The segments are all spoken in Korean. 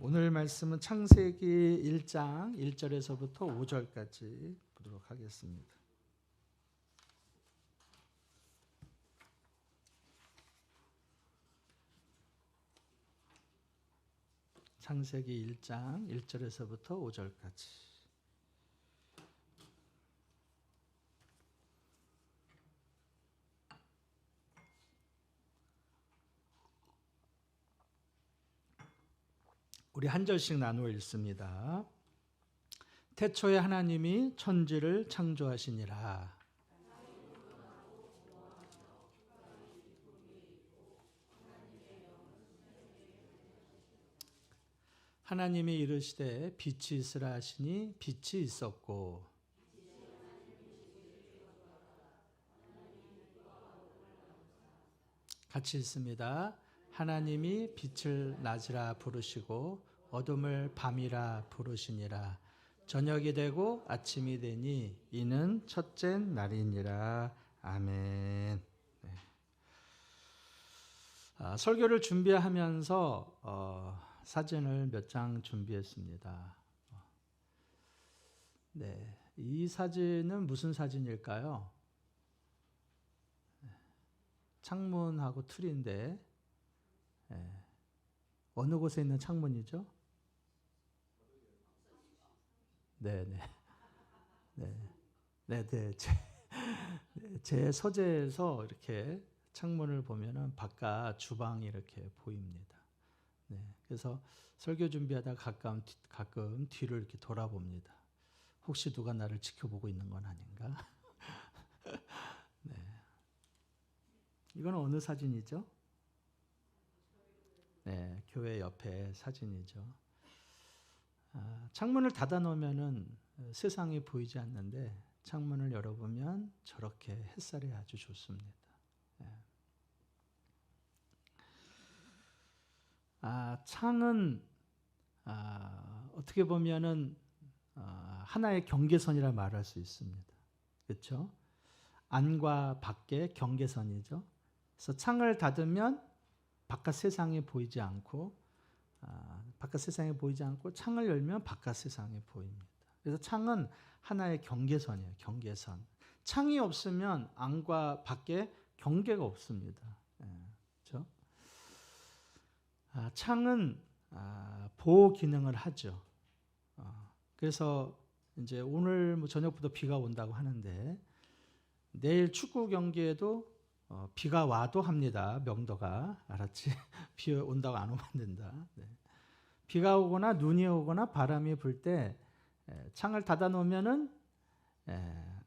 오늘 말씀은 창세기 1장 1절에서부터 5절까지 보도록 하겠습니다. 창세기 1장 1절에서부터 5절까지. 우리 한 절씩 나누어 읽습니다. 태초에 하나님이 천지를 창조하시니라. 하나님이 이르시되 빛이 있으라 하시니 빛이 있었고, 같이 읽습니다. 하나님이 빛을 낮이라 부르시고 어둠을 밤이라 부르시니라. 저녁이 되고 아침이 되니 이는 첫째 날이니라. 아멘. 네. 설교를 준비하면서 사진을 몇 장 준비했습니다. 네, 이 사진은 무슨 사진일까요? 창문하고 틀인데 어느 곳에 있는 창문이죠? 네네. 네네. 제 서재에서 이렇게 창문을 보면은 바깥 주방이 이렇게 보입니다. 네. 그래서 설교 준비하다가 가끔 뒤를 이렇게 돌아봅니다. 혹시 누가 나를 지켜보고 있는 건 아닌가? 네. 이건 어느 사진이죠? 네, 교회 옆에 사진이죠. 창문을 닫아 놓으면은 세상이 보이지 않는데 창문을 열어보면 저렇게 햇살이 아주 좋습니다. 네. 창은 어떻게 보면은 하나의 경계선이라 말할 수 있습니다. 그렇죠? 안과 밖의 경계선이죠. 그래서 창을 닫으면 바깥 세상이 보이지 않고 창을 열면 바깥 세상이 보입니다. 그래서 창은 하나의 경계선이에요. 경계선. 창이 없으면 안과 밖에 경계가 없습니다. 그렇죠? 창은 보호 기능을 하죠. 그래서 이제 오늘 저녁부터 비가 온다고 하는데 내일 축구 경기에도 비가 와도 합니다. 명도가. 알았지? 비 온다고 안 오면 안 된다. 네. 비가 오거나 눈이 오거나 바람이 불 때 창을 닫아 놓으면은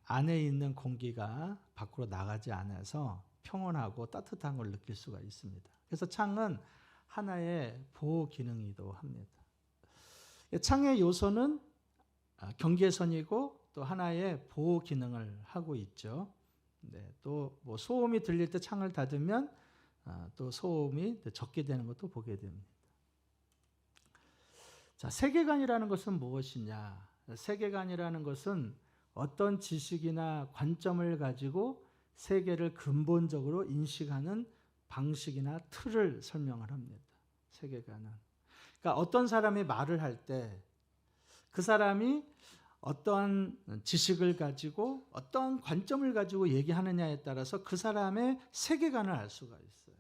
안에 있는 공기가 밖으로 나가지 않아서 평온하고 따뜻한 걸 느낄 수가 있습니다. 그래서 창은 하나의 보호 기능이기도 합니다. 창의 요소는 경계선이고 또 하나의 보호 기능을 하고 있죠. 네, 또 뭐 소음이 들릴 때 창을 닫으면 또 소음이 적게 되는 것도 보게 됩니다. 자, 세계관이라는 것은 무엇이냐? 세계관이라는 것은 어떤 지식이나 관점을 가지고 세계를 근본적으로 인식하는 방식이나 틀을 설명을 합니다. 세계관은. 그러니까 어떤 사람이 말을 할 때 그 사람이 어떠한 지식을 가지고 어떤 관점을 가지고 얘기하느냐에 따라서 그 사람의 세계관을 알 수가 있어요.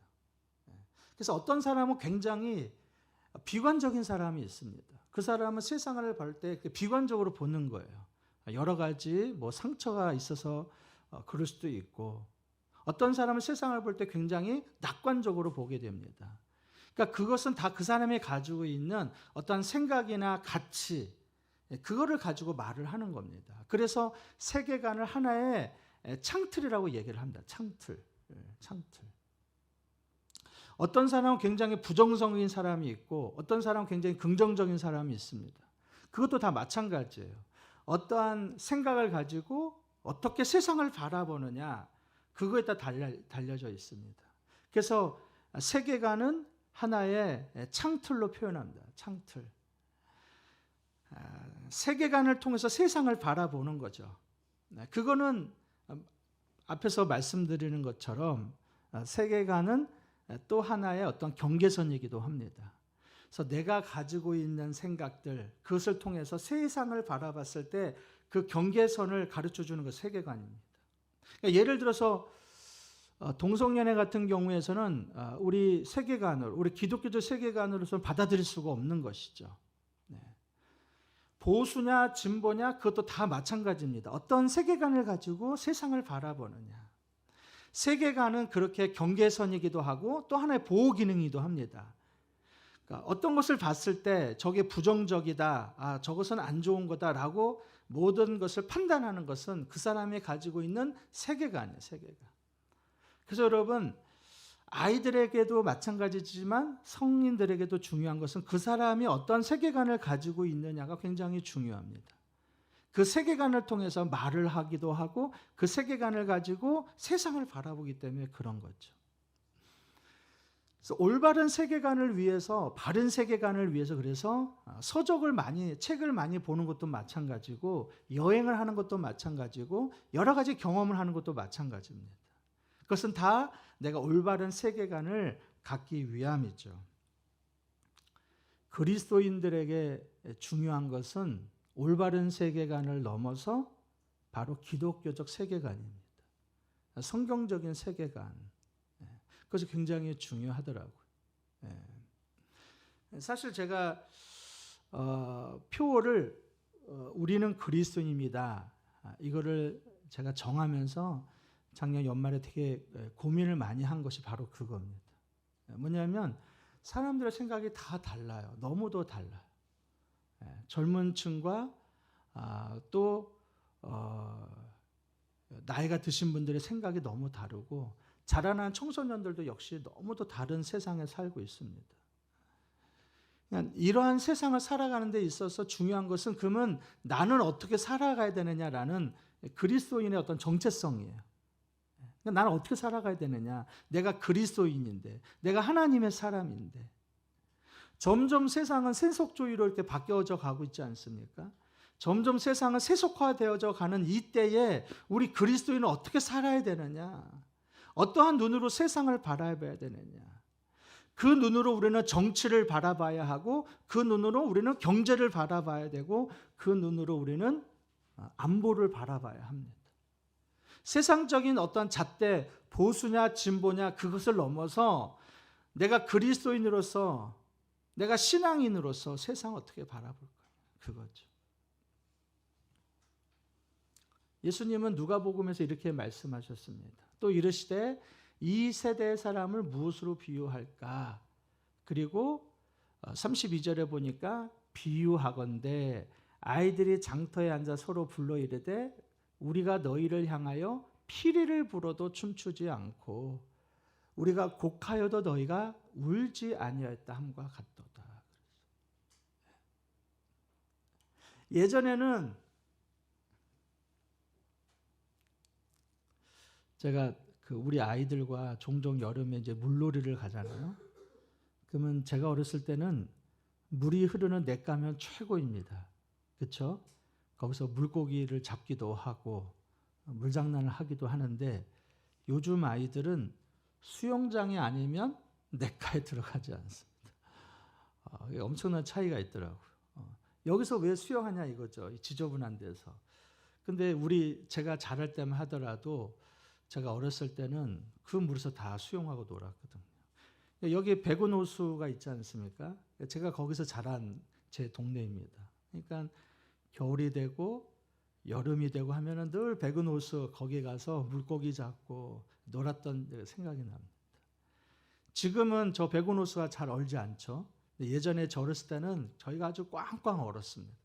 그래서 어떤 사람은 굉장히 비관적인 사람이 있습니다. 그 사람은 세상을 볼 때 비관적으로 보는 거예요. 여러 가지 뭐 상처가 있어서 그럴 수도 있고, 어떤 사람은 세상을 볼 때 굉장히 낙관적으로 보게 됩니다. 그러니까 그것은 다 그 사람이 가지고 있는 어떤 생각이나 가치, 그거를 가지고 말을 하는 겁니다. 그래서 세계관을 하나의 창틀이라고 얘기를 합니다. 창틀. 어떤 사람은 굉장히 부정적인 사람이 있고 어떤 사람은 굉장히 긍정적인 사람이 있습니다. 그것도 다 마찬가지예요. 어떠한 생각을 가지고 어떻게 세상을 바라보느냐, 그거에 따라 달려져 있습니다. 그래서 세계관은 하나의 창틀로 표현합니다. 창틀. 세계관을 통해서 세상을 바라보는 거죠. 그거는 앞에서 말씀드리는 것처럼 세계관은 또 하나의 어떤 경계선이기도 합니다. 그래서 내가 가지고 있는 생각들, 그것을 통해서 세상을 바라봤을 때 그 경계선을 가르쳐 주는 것, 세계관입니다. 그러니까 예를 들어서 동성연애 같은 경우에서는 우리 세계관을, 우리 기독교적 세계관으로서는 받아들일 수가 없는 것이죠. 네. 보수냐 진보냐 그것도 다 마찬가지입니다. 어떤 세계관을 가지고 세상을 바라보느냐. 세계관은 그렇게 경계선이기도 하고 또 하나의 보호 기능이기도 합니다. 그러니까 어떤 것을 봤을 때 저게 부정적이다, 저것은 안 좋은 거다라고 모든 것을 판단하는 것은 그 사람이 가지고 있는 세계관이에요, 세계관. 그래서 여러분, 아이들에게도 마찬가지지만 성인들에게도 중요한 것은 그 사람이 어떤 세계관을 가지고 있느냐가 굉장히 중요합니다. 그 세계관을 통해서 말을 하기도 하고 그 세계관을 가지고 세상을 바라보기 때문에 그런 거죠. 그래서 올바른 세계관을 위해서, 바른 세계관을 위해서 그래서 책을 많이 보는 것도 마찬가지고 여행을 하는 것도 마찬가지고 여러 가지 경험을 하는 것도 마찬가지입니다. 그것은 다 내가 올바른 세계관을 갖기 위함이죠. 그리스도인들에게 중요한 것은 올바른 세계관을 넘어서 바로 기독교적 세계관입니다. 성경적인 세계관. 그것이 굉장히 중요하더라고요. 사실 제가 표어를 우리는 그리스도인입니다. 이거를 제가 정하면서 작년 연말에 되게 고민을 많이 한 것이 바로 그겁니다. 뭐냐면 사람들의 생각이 다 달라요. 너무도 달라요. 젊은 층과 또 나이가 드신 분들의 생각이 너무 다르고 자라난 청소년들도 역시 너무도 다른 세상에 살고 있습니다. 이러한 세상을 살아가는 데 있어서 중요한 것은 그러면 나는 어떻게 살아가야 되느냐라는 그리스도인의 어떤 정체성이에요. 나는 어떻게 살아가야 되느냐. 내가 그리스도인인데, 내가 하나님의 사람인데. 점점 세상은 세속주의로 이렇게 바뀌어져 가고 있지 않습니까? 점점 세상은 세속화되어져 가는 이때에 우리 그리스도인은 어떻게 살아야 되느냐. 어떠한 눈으로 세상을 바라봐야 되느냐. 그 눈으로 우리는 정치를 바라봐야 하고 그 눈으로 우리는 경제를 바라봐야 되고 그 눈으로 우리는 안보를 바라봐야 합니다. 세상적인 어떤 잣대, 보수냐 진보냐 그것을 넘어서 내가 그리스도인으로서, 내가 신앙인으로서 세상을 어떻게 바라볼까? 그거죠. 예수님은 누가복음에서 이렇게 말씀하셨습니다. 또 이르시되 이 세대의 사람을 무엇으로 비유할까? 그리고 32절에 보니까 비유하건대 아이들이 장터에 앉아 서로 불러 이르되 우리가 너희를 향하여 피리를 불어도 춤추지 않고 우리가 곡하여도 너희가 울지 아니하였다 함과 같도다. 예전에는 제가 우리 아이들과 종종 여름에 이제 물놀이를 가잖아요. 그러면 제가 어렸을 때는 물이 흐르는 냇가면 최고입니다. 그렇죠? 거기서 물고기를 잡기도 하고 물장난을 하기도 하는데 요즘 아이들은 수영장이 아니면 냇가에 들어가지 않습니다. 엄청난 차이가 있더라고요. 여기서 왜 수영하냐 이거죠. 지저분한 데서. 근데 제가 자랄 때만 하더라도 제가 어렸을 때는 그 물에서 다 수영하고 놀았거든요. 여기 백운호수가 있지 않습니까? 제가 거기서 자란 제 동네입니다. 그러니까 겨울이 되고 여름이 되고 하면은 늘 백운호수 거기 가서 물고기 잡고 놀았던 생각이 납니다. 지금은 저 백운호수가 잘 얼지 않죠. 예전에 저 어렸을 때는 저희가 아주 꽝꽝 얼었습니다.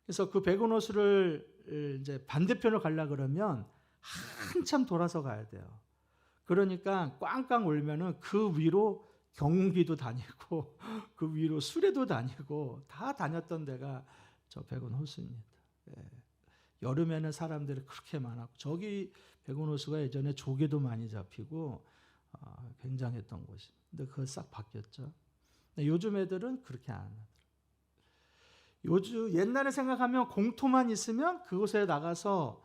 그래서 그 백운호수를 이제 반대편으로 가려고 그러면 한참 돌아서 가야 돼요. 그러니까 꽝꽝 울면은 그 위로 경운기도 다니고 그 위로 수레도 다니고 다 다녔던 데가 저 백운호수입니다. 여름에는 사람들이 그렇게 많았고 저기 백운호수가 예전에 조개도 많이 잡히고 굉장했던 곳입니다. 근데 그거 싹 바뀌었죠. 요즘 애들은 그렇게 안 하더라고요. 옛날에 생각하면 공터만 있으면 그곳에 나가서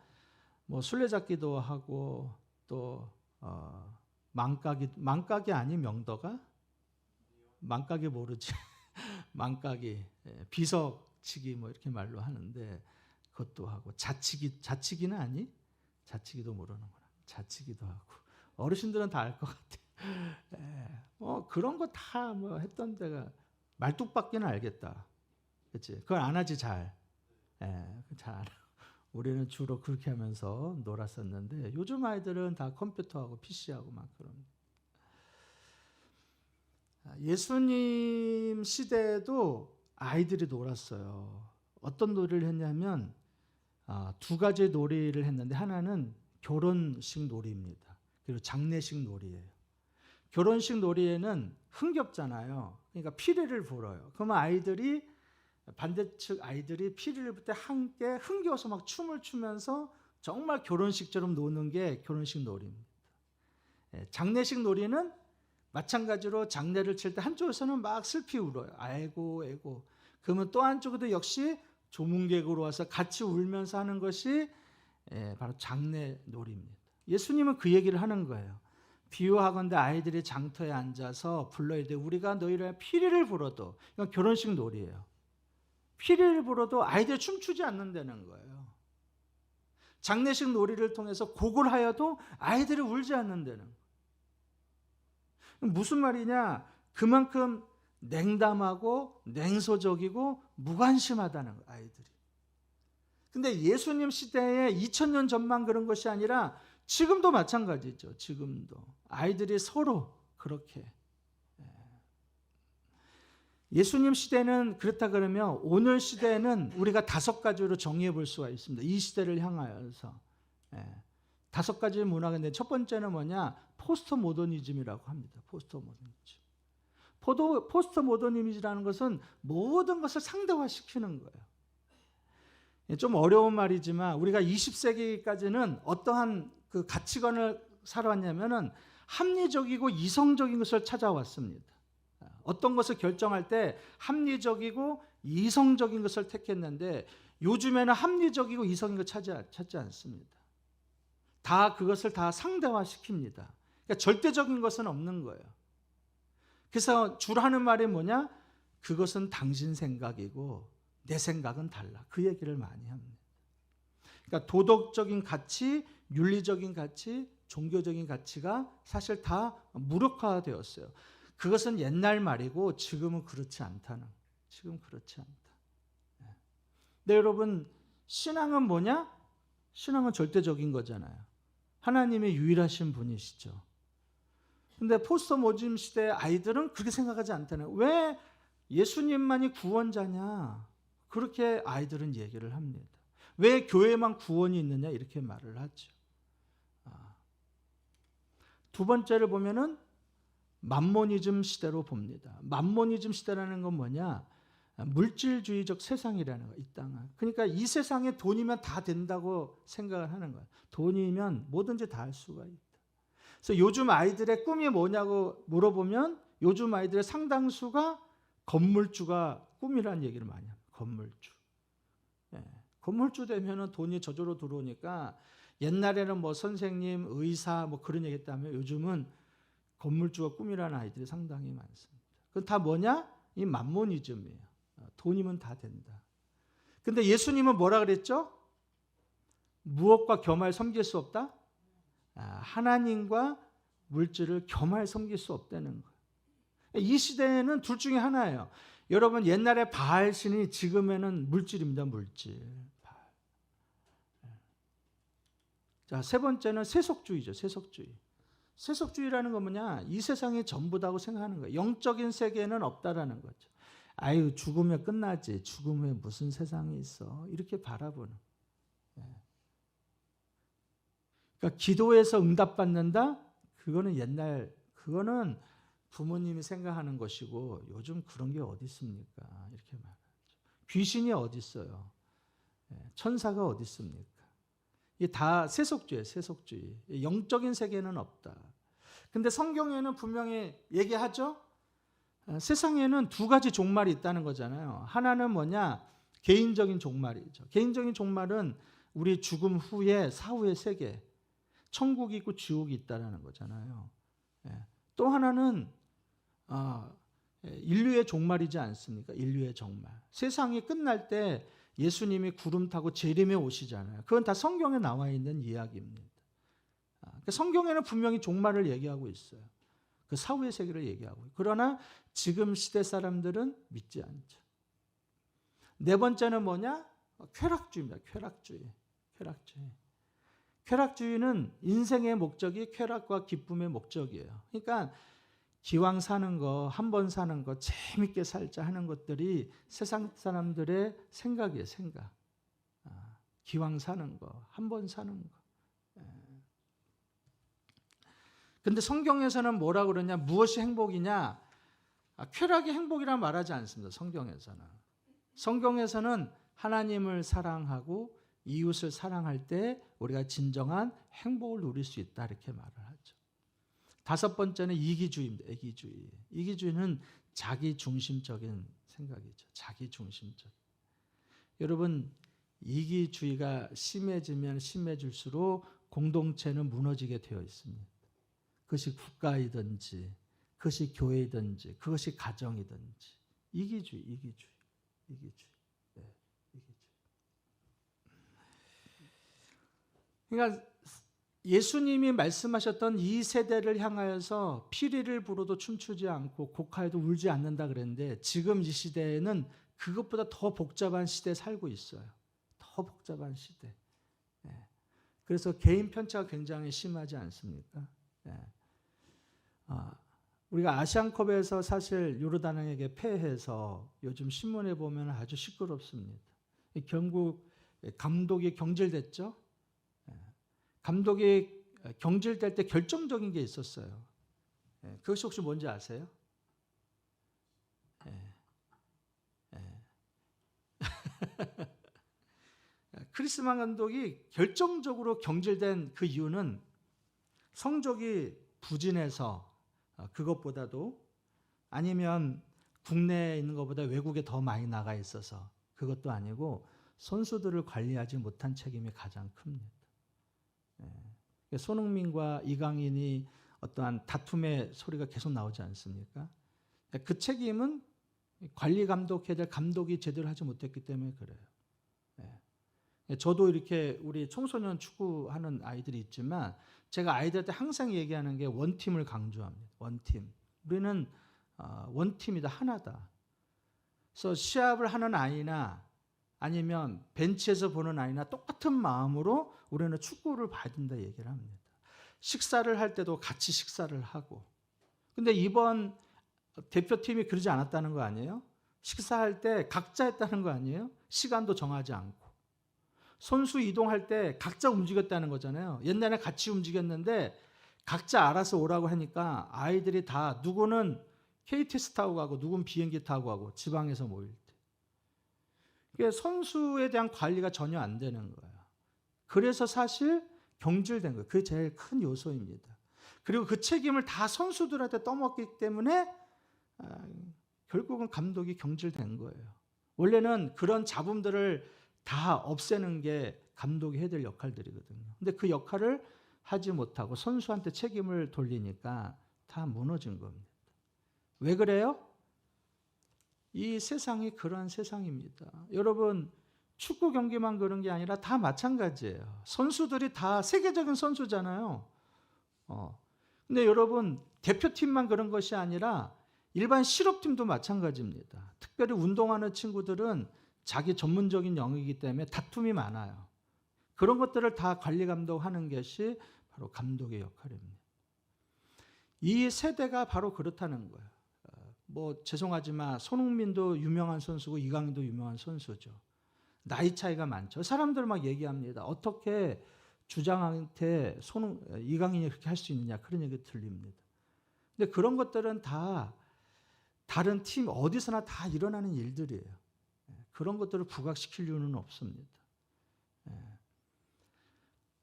뭐 술래잡기도 하고 또 망각이 아닌 명더가 망가기 모르지. 망가기, 비석치기 뭐 이렇게 말로 하는데 그것도 하고 자치기는 아니? 자치기도 모르는구나. 자치기도 하고 어르신들은 다 알 것 같아. 그런 거 다 뭐 했던 데가 말뚝박기는 알겠다. 그렇지? 그걸 안 하지 잘. 잘 안. 우리는 주로 그렇게 하면서 놀았었는데 요즘 아이들은 다 컴퓨터하고 PC하고 막 그런. 예수님 시대에도 아이들이 놀았어요. 어떤 놀이를 했냐면 두 가지 놀이를 했는데 하나는 결혼식 놀이입니다. 그리고 장례식 놀이예요. 결혼식 놀이에는 흥겹잖아요. 그러니까 피리를 불어요. 그러면 반대측 아이들이 피리를 불 때 함께 흥겨워서 막 춤을 추면서 정말 결혼식처럼 노는 게 결혼식 놀이입니다. 장례식 놀이는 마찬가지로 장례를 칠 때 한쪽에서는 막 슬피 울어요. 아이고 애고. 그러면 또 한쪽에도 역시 조문객으로 와서 같이 울면서 하는 것이 바로 장례 놀이입니다. 예수님은 그 얘기를 하는 거예요. 비유하건대 아이들이 장터에 앉아서 불러야 돼. 우리가 너희를 피리를 불어도, 이건 결혼식 놀이예요. 피리를 불어도 아이들이 춤추지 않는다는 거예요. 장례식 놀이를 통해서 곡을 하여도 아이들이 울지 않는다는 거예요. 무슨 말이냐? 그만큼 냉담하고 냉소적이고 무관심하다는 거예요, 아이들이. 근데 예수님 시대에 2000년 전만 그런 것이 아니라 지금도 마찬가지죠. 지금도 아이들이 서로 그렇게. 예수님 시대는 그렇다 그러면 오늘 시대는 우리가 5가지로 정의해 볼 수가 있습니다. 이 시대를 향하여서 5가지 문화가 있는데 첫 번째는 뭐냐? 포스트 모더니즘이라고 합니다. 포스트 모더니즘. 포스트 모더니즘이라는 것은 모든 것을 상대화시키는 거예요. 좀 어려운 말이지만 우리가 20세기까지는 어떠한 그 가치관을 살아왔냐면은 합리적이고 이성적인 것을 찾아왔습니다. 어떤 것을 결정할 때 합리적이고 이성적인 것을 택했는데 요즘에는 합리적이고 이성인 걸 찾지 않습니다. 다 그것을 다 상대화시킵니다. 그러니까 절대적인 것은 없는 거예요. 그래서 주로 하는 말이 뭐냐? 그것은 당신 생각이고 내 생각은 달라. 그 얘기를 많이 합니다. 그러니까 도덕적인 가치, 윤리적인 가치, 종교적인 가치가 사실 다 무력화되었어요. 그것은 옛날 말이고 지금은 그렇지 않다는. 지금 그렇지 않다. 근데 여러분, 신앙은 뭐냐? 신앙은 절대적인 거잖아요. 하나님의 유일하신 분이시죠. 근데 포스트 모더니즘 시대 아이들은 그렇게 생각하지 않다는. 왜 예수님만이 구원자냐? 그렇게 아이들은 얘기를 합니다. 왜 교회만 구원이 있느냐? 이렇게 말을 하죠. 두 번째를 보면은 맘모니즘 시대로 봅니다. 맘모니즘 시대라는 건 뭐냐? 물질주의적 세상이라는 거예요. 이 땅은. 그러니까 이 세상에 돈이면 다 된다고 생각을 하는 거예요. 돈이면 뭐든지 다 할 수가 있다. 그래서 요즘 아이들의 꿈이 뭐냐고 물어보면 요즘 아이들의 상당수가 건물주가 꿈이라는 얘기를 많이 합니다. 건물주. 건물주 되면은 돈이 저절로 들어오니까 옛날에는 뭐 선생님, 의사 뭐 그런 얘기 했다면 요즘은 건물주가 꿈이라는 아이들이 상당히 많습니다. 그건 다 뭐냐? 이 맘모니즘이에요. 돈이면 다 된다. 근데 예수님은 뭐라 그랬죠? 무엇과 겸하여 섬길 수 없다? 하나님과 물질을 겸하여 섬길 수 없다는 거예요. 이 시대에는 둘 중에 하나예요. 여러분 옛날에 바알신이 지금에는 물질입니다. 물질. 자, 세 번째는 세속주의죠. 세속주의. 세속주의라는 건 뭐냐? 이 세상이 전부다고 생각하는 거예요. 영적인 세계는 없다라는 거죠. 아유, 죽으면 끝나지. 죽음 후에 무슨 세상이 있어. 이렇게 바라보는. 그러니까 기도해서 응답받는다? 그거는 그거는 부모님이 생각하는 것이고 요즘 그런 게 어디 있습니까? 이렇게 말하죠. 귀신이 어디 있어요? 천사가 어디 있습니까? 이게 다 세속주의예요. 세속주의. 영적인 세계는 없다. 근데 성경에는 분명히 얘기하죠. 세상에는 두 가지 종말이 있다는 거잖아요. 하나는 뭐냐? 개인적인 종말이죠. 개인적인 종말은 우리 죽음 후에 사후의 세계, 천국이 있고 지옥이 있다는 거잖아요. 또 하나는 인류의 종말이지 않습니까? 인류의 종말. 세상이 끝날 때 예수님이 구름 타고 재림에 오시잖아요. 그건 다 성경에 나와 있는 이야기입니다. 성경에는 분명히 종말을 얘기하고 있어요. 그 사후의 세계를 얘기하고. 그러나 지금 시대 사람들은 믿지 않죠. 네 번째는 뭐냐? 쾌락주의입니다. 쾌락주의는 인생의 목적이 쾌락과 기쁨의 목적이에요. 그러니까 기왕 사는 거, 한 번 사는 거, 재밌게 살자 하는 것들이 세상 사람들의 생각이에요. 생각. 기왕 사는 거, 한 번 사는 거. 근데 성경에서는 뭐라 그러냐? 무엇이 행복이냐? 쾌락이 행복이라 말하지 않습니다. 성경에서는 하나님을 사랑하고 이웃을 사랑할 때 우리가 진정한 행복을 누릴 수 있다 이렇게 말을 하죠. 다섯 번째는 이기주의입니다. 이기주의는 자기중심적인 생각이죠. 자기중심적. 여러분, 이기주의가 심해지면 심해질수록 공동체는 무너지게 되어 있습니다. 그것이 국가이든지, 그것이 교회이든지, 그것이 가정이든지. 이기주의. 네, 이기주의. 그러니까 예수님이 말씀하셨던 이 세대를 향하여서 피리를 불어도 춤추지 않고 곡하여도 울지 않는다 그랬는데 지금 이 시대에는 그것보다 더 복잡한 시대에 살고 있어요. 더 복잡한 시대. 그래서 개인 편차가 굉장히 심하지 않습니까? 우리가 아시안컵에서 사실 요르단에게 패해서 요즘 신문에 보면 아주 시끄럽습니다. 결국 감독이 경질됐죠. 감독이 경질될 때 결정적인 게 있었어요. 그것이 혹시 뭔지 아세요? 크리스만 감독이 결정적으로 경질된 그 이유는 성적이 부진해서 그것보다도 아니면 국내에 있는 것보다 외국에 더 많이 나가 있어서 그것도 아니고 선수들을 관리하지 못한 책임이 가장 큽니다. 손흥민과 이강인이 어떠한 다툼의 소리가 계속 나오지 않습니까? 그 책임은 관리 감독해야 될 감독이 제대로 하지 못했기 때문에 그래요. 저도 이렇게 우리 청소년 축구하는 아이들이 있지만 제가 아이들한테 항상 얘기하는 게 원팀을 강조합니다. 원팀. 우리는 원팀이다. 하나다. 그래서 시합을 하는 아이나 아니면 벤치에서 보는 아이나 똑같은 마음으로 우리는 축구를 봐야 된다 얘기를 합니다. 식사를 할 때도 같이 식사를 하고. 근데 이번 대표팀이 그러지 않았다는 거 아니에요? 식사할 때 각자 했다는 거 아니에요? 시간도 정하지 않고. 선수 이동할 때 각자 움직였다는 거잖아요. 옛날에 같이 움직였는데 각자 알아서 오라고 하니까 아이들이 다 누구는 KTX 타고 가고 누구는 비행기 타고 가고 지방에서 모일 때. 그게 선수에 대한 관리가 전혀 안 되는 거예요. 그래서 사실 경질된 거예요. 그게 제일 큰 요소입니다. 그리고 그 책임을 다 선수들한테 떠먹기 때문에 결국은 감독이 경질된 거예요. 원래는 그런 잡음들을 다 없애는 게 감독이 해야 될 역할들이거든요. 근데 그 역할을 하지 못하고 선수한테 책임을 돌리니까 다 무너진 겁니다. 왜 그래요? 이 세상이 그런 세상입니다. 여러분, 축구 경기만 그런 게 아니라 다 마찬가지예요. 선수들이 다 세계적인 선수잖아요. 근데 여러분, 대표팀만 그런 것이 아니라 일반 실업팀도 마찬가지입니다. 특별히 운동하는 친구들은 자기 전문적인 영역이기 때문에 다툼이 많아요. 그런 것들을 다 관리 감독하는 것이 바로 감독의 역할입니다. 이 세대가 바로 그렇다는 거예요. 뭐 죄송하지만 손흥민도 유명한 선수고 이강인도 유명한 선수죠. 나이 차이가 많죠. 사람들 막 얘기합니다. 어떻게 주장한테 이강인이 그렇게 할 수 있느냐 그런 얘기 들립니다. 근데 그런 것들은 다 다른 팀 어디서나 다 일어나는 일들이에요. 그런 것들을 부각시킬 이유는 없습니다.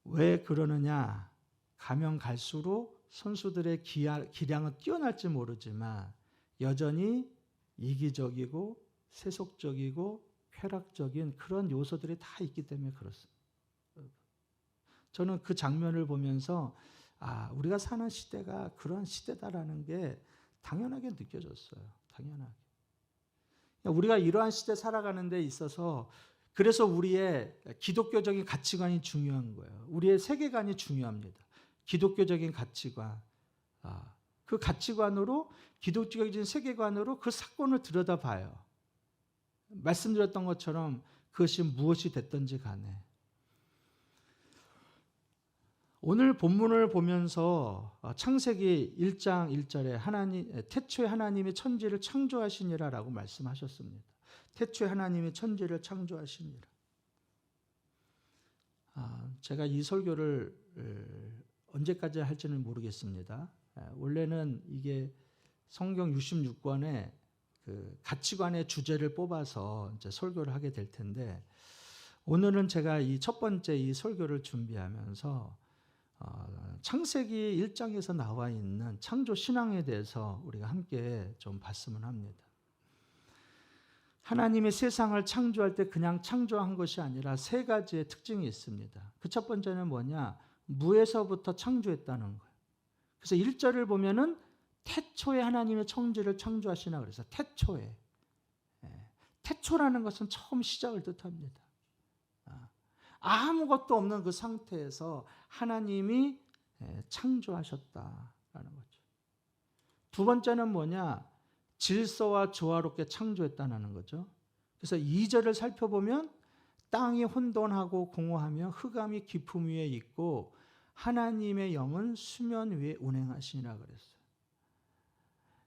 왜 그러느냐? 가면 갈수록 선수들의 기량은 뛰어날지 모르지만 여전히 이기적이고 세속적이고 쾌락적인 그런 요소들이 다 있기 때문에 그렇습니다. 저는 그 장면을 보면서 우리가 사는 시대가 그런 시대다라는 게 당연하게 느껴졌어요. 당연하게. 우리가 이러한 시대 살아가는 데 있어서 그래서 우리의 기독교적인 가치관이 중요한 거예요. 우리의 세계관이 중요합니다. 기독교적인 가치관. 그 가치관으로, 기독교적인 세계관으로 그 사건을 들여다봐요. 말씀드렸던 것처럼 그것이 무엇이 됐든지 간에. 오늘 본문을 보면서 창세기 1장 1절에 태초에 하나님이 천지를 창조하시니라 라고 말씀하셨습니다. 태초에 하나님이 천지를 창조하시니라. 제가 이 설교를 언제까지 할지는 모르겠습니다. 원래는 이게 성경 66권에 그 가치관의 주제를 뽑아서 이제 설교를 하게 될 텐데, 오늘은 제가 이 첫 번째 이 설교를 준비하면서 창세기 1장에서 나와 있는 창조 신앙에 대해서 우리가 함께 좀 봤으면 합니다. 하나님이 세상을 창조할 때 그냥 창조한 것이 아니라 세 가지의 특징이 있습니다. 그 첫 번째는 뭐냐? 무에서부터 창조했다는 거예요. 그래서 1절을 보면은 태초에 하나님의 천지를 창조하시나 그래서 태초에. 태초라는 것은 처음 시작을 뜻합니다. 아무것도 없는 그 상태에서 하나님이 창조하셨다라는 거죠. 두 번째는 뭐냐? 질서와 조화롭게 창조했다는 거죠. 그래서 2절을 살펴보면 땅이 혼돈하고 공허하며 흑암이 깊음 위에 있고 하나님의 영은 수면 위에 운행하시니라 그랬어요.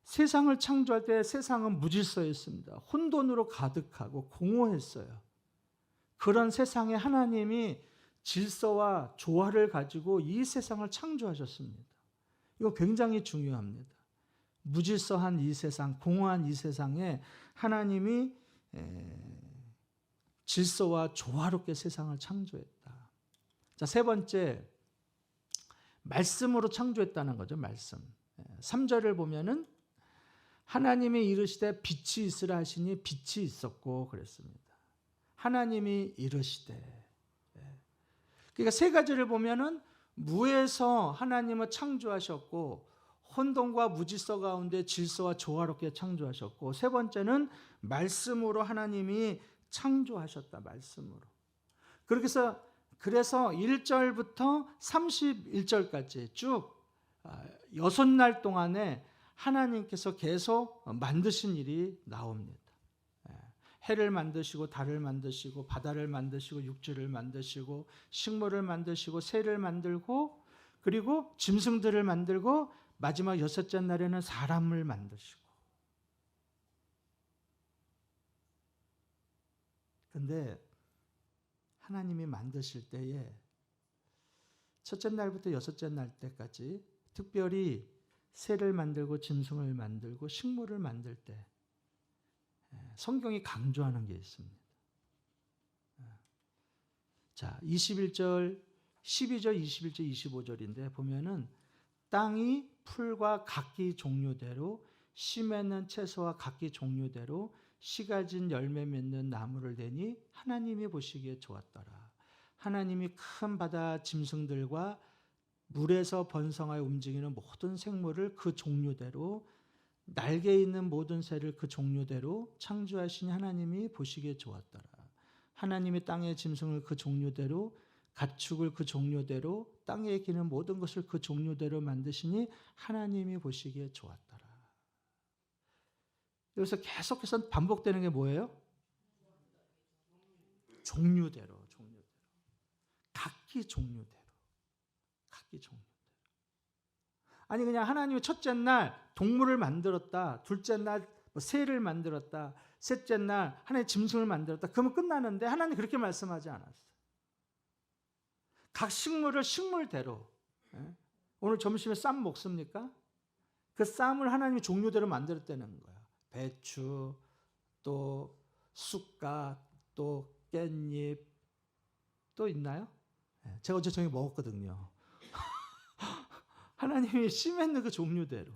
세상을 창조할 때 세상은 무질서했습니다. 혼돈으로 가득하고 공허했어요. 그런 세상에 하나님이 질서와 조화를 가지고 이 세상을 창조하셨습니다. 이거 굉장히 중요합니다. 무질서한 이 세상, 공허한 이 세상에 하나님이 질서와 조화롭게 세상을 창조했다. 자, 세 번째, 말씀으로 창조했다는 거죠. 말씀. 3절을 보면은 하나님이 이르시되 빛이 있으라 하시니 빛이 있었고 그랬습니다. 하나님이 이르시되. 그러니까 세 가지를 보면은 무에서 하나님은 창조하셨고 혼돈과 무질서 가운데 질서와 조화롭게 창조하셨고, 세 번째는 말씀으로 하나님이 창조하셨다. 말씀으로. 그래서 1절부터 31절까지 쭉 6날 동안에 하나님께서 계속 만드신 일이 나옵니다. 해를 만드시고 달을 만드시고 바다를 만드시고 육지를 만드시고 식물을 만드시고 새를 만들고 그리고 짐승들을 만들고 마지막 6째 날에는 사람을 만드시고. 근데 하나님이 만드실 때에 첫째 날부터 6째 날 때까지 특별히 새를 만들고 짐승을 만들고 식물을 만들 때 성경이 강조하는 게 있습니다. 자, 21절, 12절, 21절, 25절인데 보면은 땅이 풀과 각기 종류대로 씨 맺는 채소와 각기 종류대로 씨 가진 열매 맺는 나무를 내니 하나님이 보시기에 좋았더라. 하나님이 큰 바다 짐승들과 물에서 번성하여 움직이는 모든 생물을 그 종류대로 날개 있는 모든 새를 그 종류대로 창조하시니 하나님이 보시기에 좋았더라. 하나님이 땅의 짐승을 그 종류대로 가축을 그 종류대로 땅에 기는 모든 것을 그 종류대로 만드시니 하나님이 보시기에 좋았더라. 여기서 계속해서 반복되는 게 뭐예요? 종류대로. 각기 종류대로. 아니 그냥 하나님이 첫째 날 동물을 만들었다. 둘째 날 새를 만들었다. 셋째 날 하나님 짐승을 만들었다. 그러면 끝나는데 하나님 그렇게 말씀하지 않았어요. 각 식물을 식물대로. 오늘 점심에 쌈 먹습니까? 그 쌈을 하나님이 종류대로 만들었다는 거예요. 배추, 또 쑥갓, 또 깻잎, 또 있나요? 제가 어제 저녁에 먹었거든요. 하나님이 씨 맺는 그 종류대로.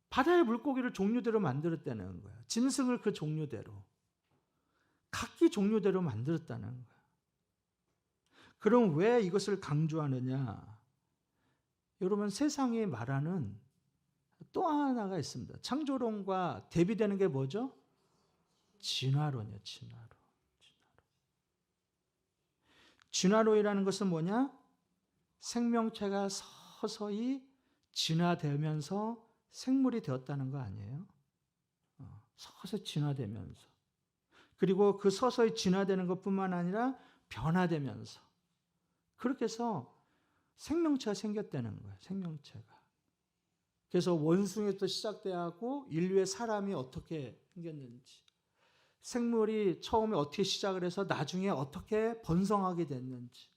바다의 물고기를 종류대로 만들었다는 거예요. 짐승을 그 종류대로. 각기 종류대로 만들었다는 거예요. 그럼 왜 이것을 강조하느냐? 여러분 세상이 말하는 또 하나가 있습니다. 창조론과 대비되는 게 뭐죠? 진화론이에요. 진화론. 진화론이라는 것은 뭐냐? 생명체가 서서히 진화되면서 생물이 되었다는 거 아니에요? 서서히 진화되면서. 그리고 그 서서히 진화되는 것뿐만 아니라 변화되면서. 그렇게 해서 생명체가 생겼다는 거예요. 생명체가. 그래서 원숭이부터 시작되고 인류의 사람이 어떻게 생겼는지, 생물이 처음에 어떻게 시작을 해서 나중에 어떻게 번성하게 됐는지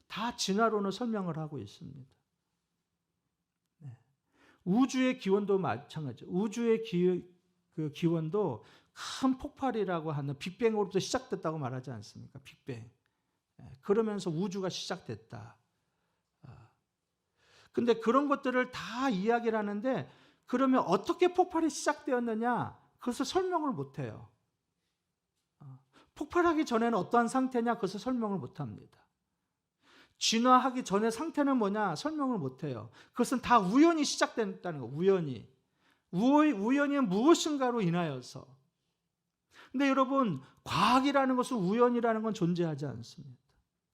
다 진화론으로 설명을 하고 있습니다. 네. 우주의 기원도 마찬가지죠. 우주의 기원도 큰 폭발이라고 하는 빅뱅으로부터 시작됐다고 말하지 않습니까? 빅뱅. 그러면서 우주가 시작됐다. 근데 그런 것들을 다 이야기를 하는데 그러면 어떻게 폭발이 시작되었느냐? 그것을 설명을 못해요. 폭발하기 전에는 어떠한 상태냐? 그것을 설명을 못합니다. 진화하기 전의 상태는 뭐냐? 설명을 못해요. 그것은 다 우연히 시작됐다는 거예요. 우연히. 우연이 무엇인가로 인하여서. 근데 여러분, 과학이라는 것은 우연이라는 건 존재하지 않습니다.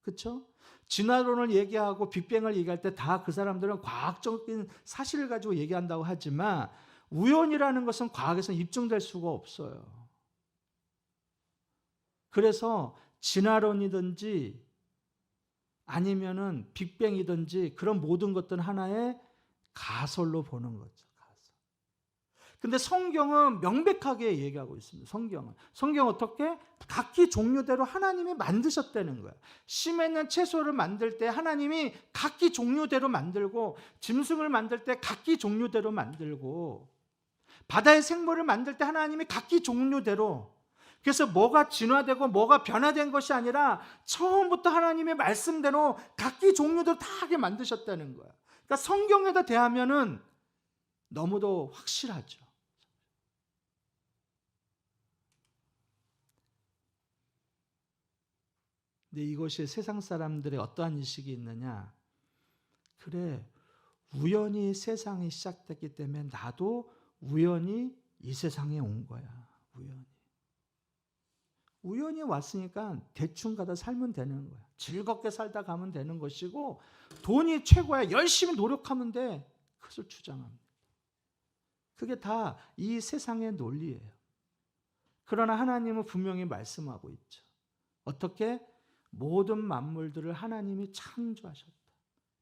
그렇죠? 진화론을 얘기하고 빅뱅을 얘기할 때 다 그 사람들은 과학적인 사실을 가지고 얘기한다고 하지만 우연이라는 것은 과학에서 입증될 수가 없어요. 그래서 진화론이든지 아니면은 빅뱅이든지 그런 모든 것들은 하나의 가설로 보는 거죠. 근데 성경은 명백하게 얘기하고 있습니다. 성경은 어떻게? 각기 종류대로 하나님이 만드셨다는 거예요. 심에 있는 채소를 만들 때 하나님이 각기 종류대로 만들고, 짐승을 만들 때 각기 종류대로 만들고, 바다의 생물을 만들 때 하나님이 각기 종류대로. 그래서 뭐가 진화되고 뭐가 변화된 것이 아니라 처음부터 하나님의 말씀대로 각기 종류대로 다 하게 만드셨다는 거예요. 그러니까 성경에다 대하면은 너무도 확실하죠. 근데 이것이 세상 사람들의 어떠한 인식이 있느냐? 그래, 우연히 세상이 시작됐기 때문에 나도 우연히 이 세상에 온 거야. 우연히 왔으니까 대충 가다 살면 되는 거야. 즐겁게 살다 가면 되는 것이고, 돈이 최고야. 열심히 노력하면 돼. 그것을 주장합니다. 그게 다 이 세상의 논리예요. 그러나 하나님은 분명히 말씀하고 있죠. 어떻게? 모든 만물들을 하나님이 창조하셨다.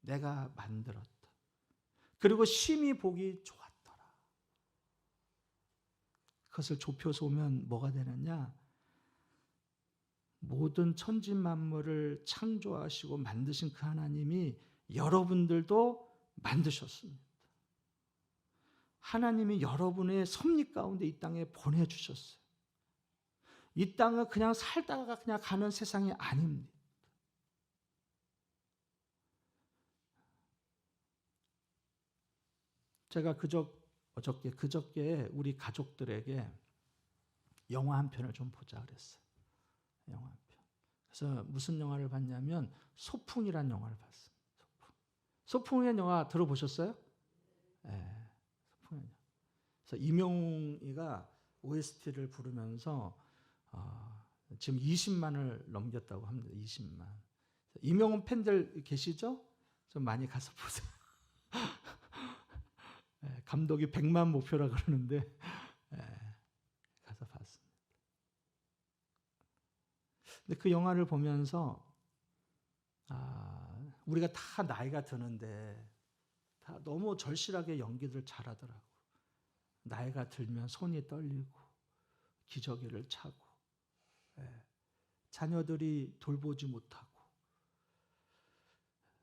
내가 만들었다. 그리고 심히 보기 좋았더라. 그것을 좁혀서 오면 뭐가 되느냐? 모든 천지 만물을 창조하시고 만드신 그 하나님이 여러분들도 만드셨습니다. 하나님이 여러분의 섭리 가운데 이 땅에 보내주셨어요. 이 땅은 그냥 살다가 그냥 가는 세상이 아닙니다. 제가 그저께 우리 가족들에게 영화 한 편을 좀 보자 그랬어요. 영화 한 편. 그래서 무슨 영화를 봤냐면 소풍이라는 영화를 봤어요. 소풍이라는 영화 들어보셨어요? 네. 소풍이라는 영화. 그래서 임영웅이가 OST를 부르면서 지금 20만을 넘겼다고 합니다. 20만. 임영웅 팬들 계시죠? 좀 많이 가서 보세요. 감독이 100만 목표라 그러는데 가서 봤습니다. 근데 그 영화를 보면서 우리가 다 나이가 드는데 다 너무 절실하게 연기들 잘하더라고. 나이가 들면 손이 떨리고 기저귀를 차고 자녀들이 돌보지 못하고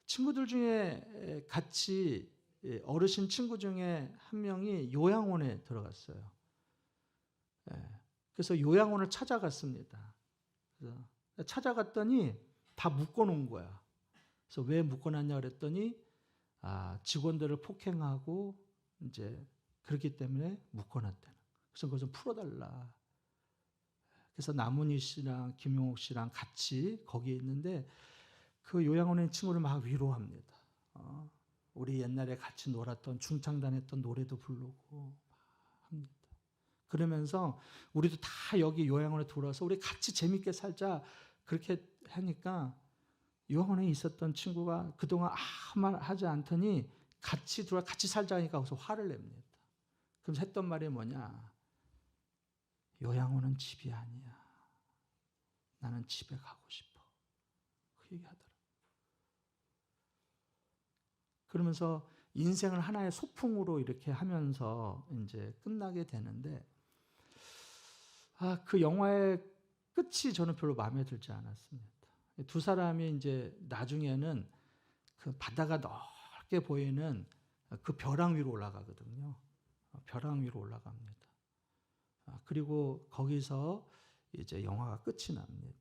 친구들 중에 같이 어르신 친구 중에 한 명이 요양원에 들어갔어요. 그래서 요양원을 찾아갔습니다. 그래서 찾아갔더니 다 묶어놓은 거야. 그래서 왜 묶어놨냐 그랬더니 직원들을 폭행하고 이제 그렇기 때문에 묶어놨다는. 그래서 그걸 좀 풀어달라. 그래서 남은희 씨랑 김용옥 씨랑 같이 거기에 있는데 그 요양원에 있는 친구를 막 위로합니다. 우리 옛날에 같이 놀았던 중창단했던 노래도 부르고 합니다. 그러면서 우리도 다 여기 요양원에 들어와서 우리 같이 재밌게 살자 그렇게 하니까 요양원에 있었던 친구가 그동안 아무 말 하지 않더니 같이 살자 하니까 거기서 화를 냅니다. 그래서 했던 말이 뭐냐? 요양원은 집이 아니야. 나는 집에 가고 싶어. 그 얘기하더라고요. 그러면서 인생을 하나의 소풍으로 이렇게 하면서 이제 끝나게 되는데, 그 영화의 끝이 저는 별로 마음에 들지 않았습니다. 두 사람이 이제 나중에는 그 바다가 넓게 보이는 그 벼랑 위로 올라가거든요. 벼랑 위로 올라갑니다. 그리고 거기서 이제 영화가 끝이 납니다.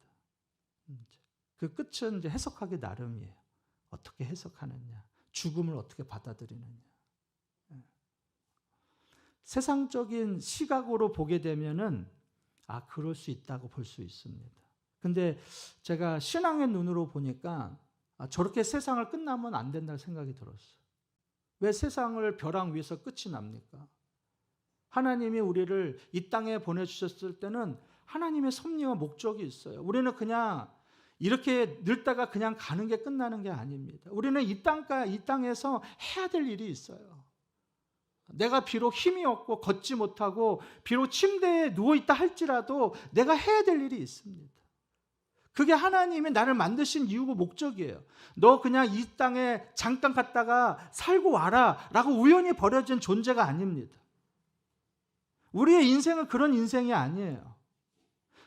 그 끝은 이제 해석하기 나름이에요. 어떻게 해석하느냐, 죽음을 어떻게 받아들이느냐. 세상적인 시각으로 보게 되면은 그럴 수 있다고 볼 수 있습니다. 근데 제가 신앙의 눈으로 보니까 저렇게 세상을 끝나면 안 된다는 생각이 들었어요. 왜 세상을 벼랑 위에서 끝이 납니까? 하나님이 우리를 이 땅에 보내주셨을 때는 하나님의 섭리와 목적이 있어요. 우리는 그냥 이렇게 늙다가 그냥 가는 게 끝나는 게 아닙니다. 우리는 이 땅에서 해야 될 일이 있어요. 내가 비록 힘이 없고 걷지 못하고 비록 침대에 누워있다 할지라도 내가 해야 될 일이 있습니다. 그게 하나님이 나를 만드신 이유고 목적이에요. 너 그냥 이 땅에 잠깐 갔다가 살고 와라 라고 우연히 버려진 존재가 아닙니다. 우리의 인생은 그런 인생이 아니에요.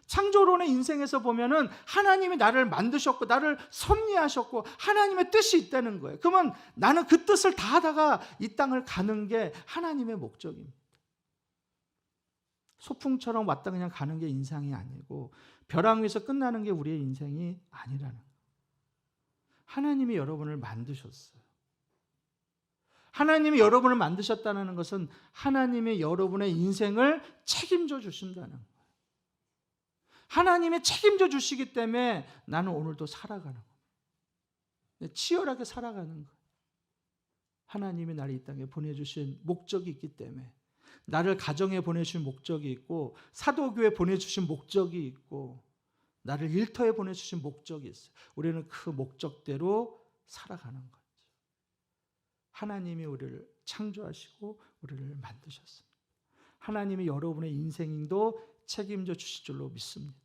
창조론의 인생에서 보면은 하나님이 나를 만드셨고 나를 섭리하셨고 하나님의 뜻이 있다는 거예요. 그러면 나는 그 뜻을 다 하다가 이 땅을 가는 게 하나님의 목적입니다. 소풍처럼 왔다 그냥 가는 게 인생이 아니고 벼랑 위에서 끝나는 게 우리의 인생이 아니라는 거예요. 하나님이 여러분을 만드셨어요. 하나님이 여러분을 만드셨다는 것은 하나님이 여러분의 인생을 책임져 주신다는 거예요. 하나님이 책임져 주시기 때문에 나는 오늘도 살아가는 거예요. 치열하게 살아가는 거예요. 하나님이 나를 이 땅에 보내주신 목적이 있기 때문에, 나를 가정에 보내주신 목적이 있고 사도교회에 보내주신 목적이 있고 나를 일터에 보내주신 목적이 있어요. 우리는 그 목적대로 살아가는 거죠. 하나님이 우리를 창조하시고 우리를 만드셨습니다. 하나님이 여러분의 인생도 책임져 주실 줄로 믿습니다.